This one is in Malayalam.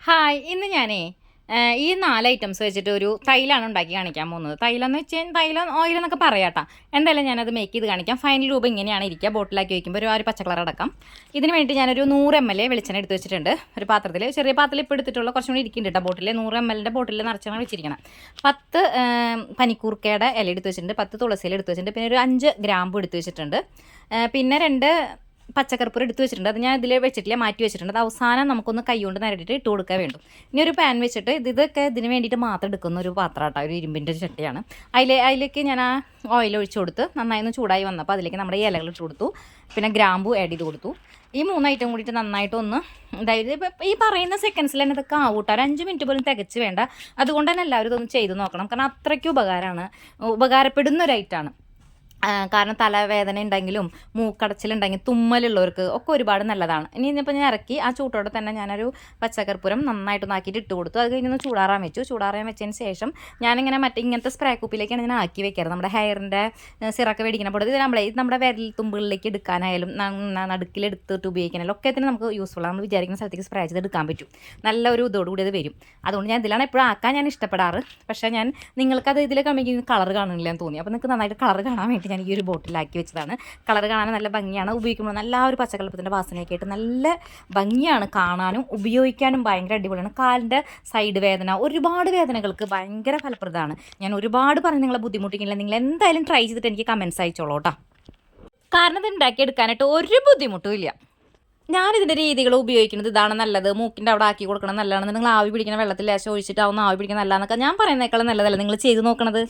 ഹായ് ഇന്ന് ഞാനേ ഈ 4 ഐറ്റംസ് വെച്ചിട്ട് ഒരു തൈലാണ് ഉണ്ടാക്കി കാണിക്കാൻ പോകുന്നത്. തൈലം എന്ന് വെച്ച് കഴിഞ്ഞാൽ തൈലം ഓയിൽ എന്നൊക്കെ പറയാട്ടോ. എന്തായാലും ഞാനത് മേക്ക് ചെയ്ത് കാണിക്കാം. ഫൈനൽ രൂപം ഇങ്ങനെയാണ് ഇരിക്കുക. ബോട്ടിലാക്കി വയ്ക്കുമ്പോൾ ഒരു പച്ച കളർ അടക്കാം. ഇതിന് വേണ്ടി ഞാനൊരു 100 ml വെളിച്ചെണ്ണ എടുത്ത് വെച്ചിട്ടുണ്ട്. ഒരു പാത്രത്തിൽ, ചെറിയ പാത്രത്തിൽ ഇപ്പോൾ എടുത്തിട്ടുള്ള കുറച്ചും കൂടി ഇരിക്കുന്നുണ്ട് കേട്ടോ. ബോട്ടിൽ 100 ml ബോട്ടിൽ നിറച്ചാണ് വെച്ചിരിക്കണം. 10 പനിക്കൂർക്കയുടെ ഇല എടുത്ത് വെച്ചിട്ടുണ്ട്, 10 തുളസിയില എടുത്ത് വെച്ചിട്ടുണ്ട്, പിന്നെ ഒരു 5 ഗ്രാമ്പു എടുത്ത് വെച്ചിട്ടുണ്ട്, പിന്നെ 2 പച്ചക്കറിപ്പൂർ എടുത്ത് വെച്ചിട്ടുണ്ട്. അത് ഞാൻ ഇതിൽ വെച്ചിട്ടില്ല, മാറ്റി വെച്ചിട്ടുണ്ട്. അത് അവസാനം നമുക്കൊന്ന് കൈ കൊണ്ട് നിരട്ടിയിട്ട് ഇട്ട് കൊടുക്കാൻ വേണ്ടും. ഇനി ഒരു പാൻ വെച്ചിട്ട് ഇതൊക്കെ ഇതിന് വേണ്ടിയിട്ട് മാത്രം എടുക്കുന്ന ഒരു പാത്രമാട്ടോ, ഒരു ഇരുമ്പിൻ്റെ ചട്ടിയാണ്. അതിലേക്ക് ഞാൻ ആ ഓയിൽ ഒഴിച്ച് കൊടുത്ത് നന്നായി ഒന്ന് ചൂടായി വന്നപ്പോൾ അതിലേക്ക് നമ്മുടെ ഇലകൾ ഇട്ട് കൊടുത്തു, പിന്നെ ഗ്രാമ്പു ആഡ് ചെയ്ത് കൊടുത്തു. ഈ 3 ഐറ്റം കൂടിയിട്ട് നന്നായിട്ടൊന്ന്, അതായത് ഈ പറയുന്ന സെക്കൻഡ്സിൽ തന്നെ ഇതൊക്കെ ആവൂട്ടോ. ഒരു 5 മിനിറ്റ് പോലും തികച്ച് വേണ്ട. അതുകൊണ്ട് തന്നെ എല്ലാവരും ഇതൊന്ന് ചെയ്ത് നോക്കണം. കാരണം അത്രയ്ക്ക് ഉപകാരപ്പെടുന്ന ഒരു ഐറ്റമാണ്. കാരണം തലവേദന ഉണ്ടെങ്കിലും മൂക്കടച്ചിലുണ്ടെങ്കിൽ തുമ്മലുള്ളവർക്ക് ഒക്കെ ഒരുപാട് നല്ലതാണ്. ഇനിയിപ്പോൾ ഞാൻ ഇറക്കി ആ ചൂട്ടോടെ തന്നെ ഞാനൊരു പച്ചക്കർപ്പൂരം നന്നായിട്ട് നാക്കിയിട്ട് ഇട്ട് കൊടുത്തു. അത് കഴിഞ്ഞൊന്ന് ചൂടാറാൻ വെച്ചു. ചൂടാറാൻ വെച്ചതിന് ശേഷം ഞാനിങ്ങനെ ഇങ്ങനത്തെ സ്പ്രേ കുപ്പിയിലേക്കാണ് ഞാൻ ആക്കി വെക്കാറ്. നമ്മുടെ ഹെയറിൻ്റെ സിറൊക്കെ മേടിക്കുന്ന പൊടി ഇത് നമ്മുടെ വിരൽ തുമ്പുകളിലേക്ക് എടുക്കാനായാലും നടുക്കിലെടുത്തിട്ട് ഉപയോഗിക്കാനായാലും ഒക്കെ തന്നെ നമുക്ക് യൂസ്ഫുൾ ആണ്. നമ്മൾ വിചാരിക്കുന്ന സ്ഥലത്തേക്ക് സ്പ്രേ ചെയ്ത് എടുക്കാൻ പറ്റും. നല്ലൊരു ഇതോടുകൂടി അത് വരും. അതുകൊണ്ട് ഞാൻ ഇതിലാണ് എപ്പോഴും ആക്കാൻ ഞാൻ ഇഷ്ടപ്പെടാറ്. പക്ഷേ നിങ്ങൾക്കത് ഇതിൽ കമ്മിക്കുന്ന കളർ കാണില്ല എന്ന് തോന്നി. അപ്പോൾ നിങ്ങൾക്ക് നന്നായിട്ട് കളർ കാണാൻ വേണ്ടി ഞാൻ ഈ ഒരു ബോട്ടിലാക്കി വെച്ചതാണ്. കളർ കാണാൻ നല്ല ഭംഗിയാണ്. ഉപയോഗിക്കുമ്പോൾ നല്ല ഒരു പച്ചക്കള്ളപ്പത്തിൻ്റെ വാസനയൊക്കെ ആയിട്ട് നല്ല ഭംഗിയാണ് കാണാനും ഉപയോഗിക്കാനും ഭയങ്കര അടിപൊളിയാണ്. കാലിൻ്റെ സൈഡ് വേദന, ഒരുപാട് വേദനകൾക്ക് ഭയങ്കര ഫലപ്രദമാണ്. ഞാൻ ഒരുപാട് പറഞ്ഞ് നിങ്ങളെ ബുദ്ധിമുട്ടിക്കില്ല. നിങ്ങൾ എന്തായാലും ട്രൈ ചെയ്തിട്ട് എനിക്ക് കമൻസ് അയച്ചോളൂ കേട്ടോ. കാരണം ഇത് ഉണ്ടാക്കിയെടുക്കാനായിട്ട് ഒരു ബുദ്ധിമുട്ടും ഇല്ല. ഞാനിതിൻ്റെ രീതികൾ ഉപയോഗിക്കുന്നത് ഇതാണ് നല്ലത്, മൂക്കിൻ്റെ അവിടെ ആക്കി കൊടുക്കണം നല്ലതാണ്, നിങ്ങൾ ആവി പിടിക്കുന്ന വെള്ളത്തിൽ ലേശം ഒഴിച്ചിട്ട് ആവുന്ന ആവി പിടിക്കുന്ന നല്ലതെന്നൊക്കെ ഞാൻ പറയുന്നേക്കാളും നല്ലതല്ല നിങ്ങൾ ചെയ്ത് നോക്കണത്.